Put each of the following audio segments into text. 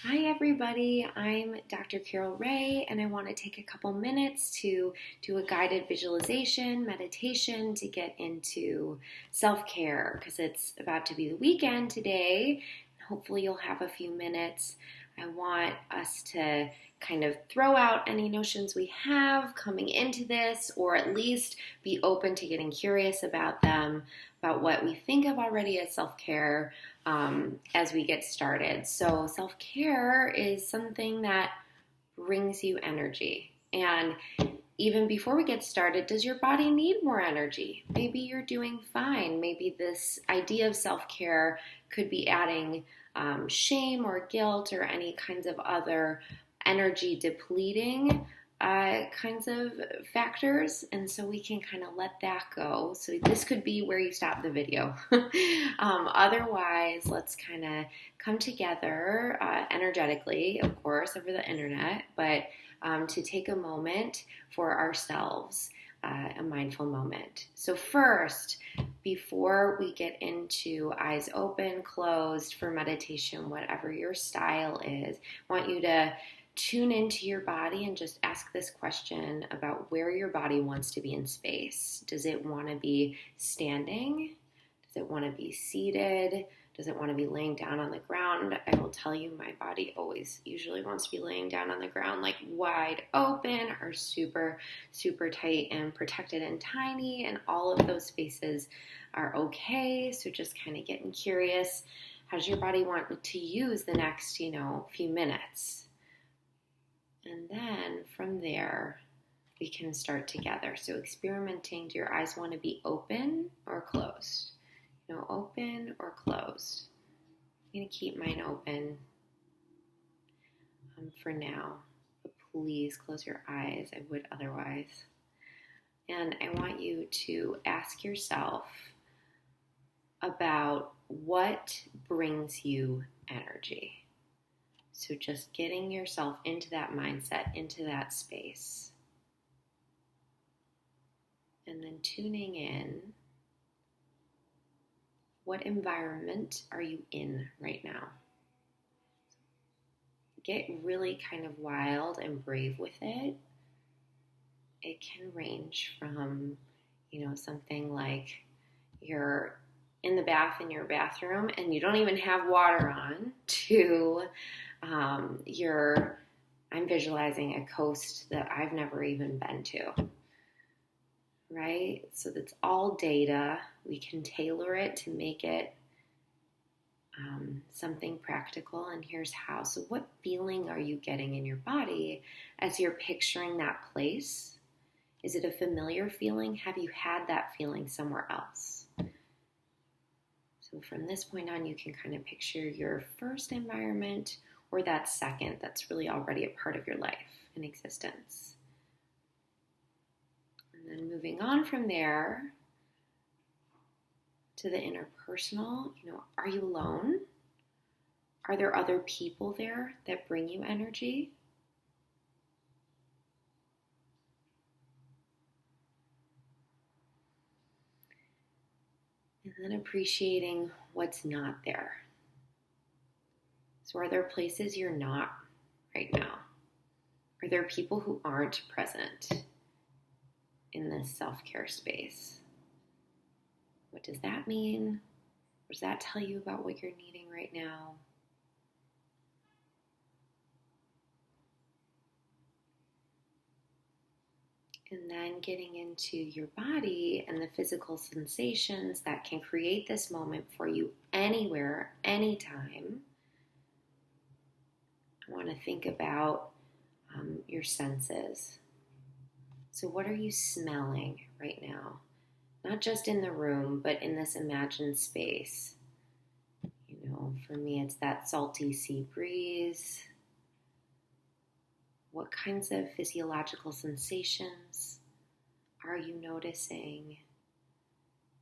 Hi, everybody. I'm Dr. Carol Ray, and I want to take a couple minutes to do a guided visualization, meditation to get into self care because it's about to be the weekend today. Hopefully, you'll have a few minutes. I want us to kind of throw out any notions we have coming into this, or at least be open to getting curious about them, about what we think of already as self care as we get started. So, self care is something that brings you energy. And even before we get started, does your body need more energy? Maybe you're doing fine. Maybe this idea of self care could be adding shame or guilt or any kinds of other energy depleting kinds of factors, and so we can kind of let that go. So this could be where you stop the video. Otherwise, let's kind of come together energetically, of course, over the internet, but to take a moment for ourselves, a mindful moment. So first, before we get into eyes open, closed for meditation, whatever your style is, I want you to tune into your body and just ask this question about where your body wants to be in space. Does it want to be standing? Does it want to be seated? Does it want to be laying down on the ground? I will tell you, my body always usually wants to be laying down on the ground, like wide open or super, super tight and protected and tiny, and all of those spaces are okay. So just kind of getting curious. How does your body want to use the next, few minutes? And then from there, we can start together. So experimenting, do your eyes want to be open or closed? Open or closed? I'm going to keep mine open for now. But please close your eyes. I would otherwise. And I want you to ask yourself about what brings you energy. So just getting yourself into that mindset, into that space. And then tuning in. What environment are you in right now? Get really kind of wild and brave with it. It can range from, something like you're in the bath in your bathroom and you don't even have water on, to I'm visualizing a coast that I've never even been to, right? So that's all data. We can tailor it to make it something practical, and here's how. So what feeling are you getting in your body as you're picturing that place? Is it a familiar feeling? Have you had that feeling somewhere else? So from this point on, you can kind of picture your first environment or that second that's really already a part of your life and existence. And then moving on from there to the interpersonal, are you alone? Are there other people there that bring you energy? And then appreciating what's not there. So are there places you're not right now? Are there people who aren't present in this self-care space? What does that mean? What does that tell you about what you're needing right now? And then getting into your body and the physical sensations that can create this moment for you anywhere, anytime. I want to think about your senses. So what are you smelling right now? Not just in the room, but in this imagined space. For me, it's that salty sea breeze. What kinds of physiological sensations are you noticing?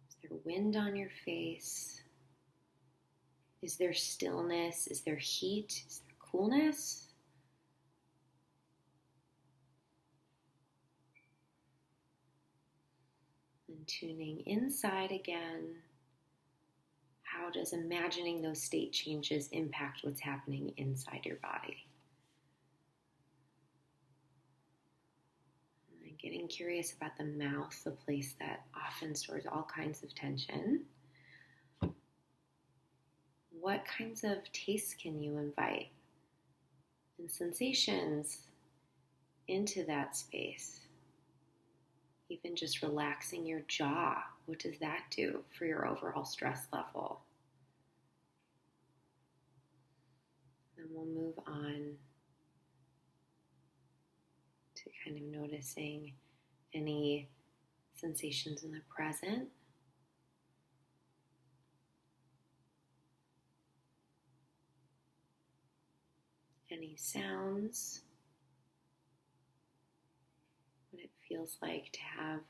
Is there wind on your face? Is there stillness? Is there heat? Is there coolness? And tuning inside again. how does imagining those state changes impact what's happening inside your body? And getting curious about the mouth, the place that often stores all kinds of tension. What kinds of tastes can you invite and sensations into that space? Even just relaxing your jaw, what does that do for your overall stress level? Then we'll move on to kind of noticing any sensations in the present. Any sounds, what it feels like to have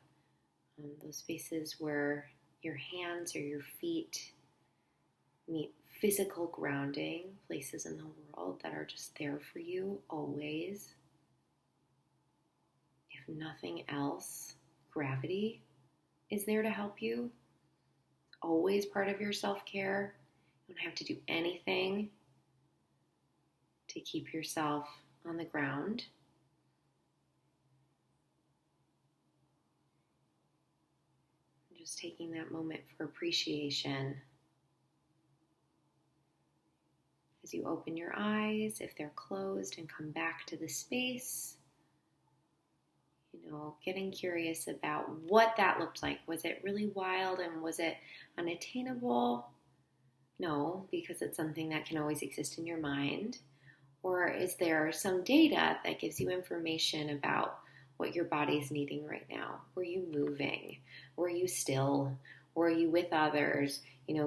those spaces where your hands or your feet meet physical grounding, places in the world that are just there for you always. If nothing else, gravity is there to help you. Always part of your self-care. You don't have to do anything to keep yourself on the ground. Just taking that moment for appreciation. As you open your eyes, if they're closed, and come back to the space, getting curious about what that looked like. Was it really wild and was it unattainable? No, because it's something that can always exist in your mind. Or is there some data that gives you information about what your body's needing right now? Were you moving? Were you still? Were you with others?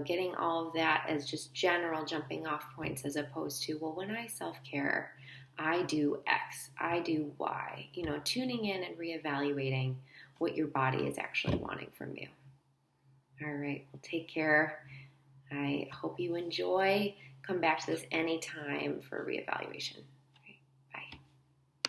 Getting all of that as just general jumping off points as opposed to, well, when I self-care, I do X, I do Y. Tuning in and reevaluating what your body is actually wanting from you. All right, well, take care. I hope you enjoy. Come back to this anytime for reevaluation.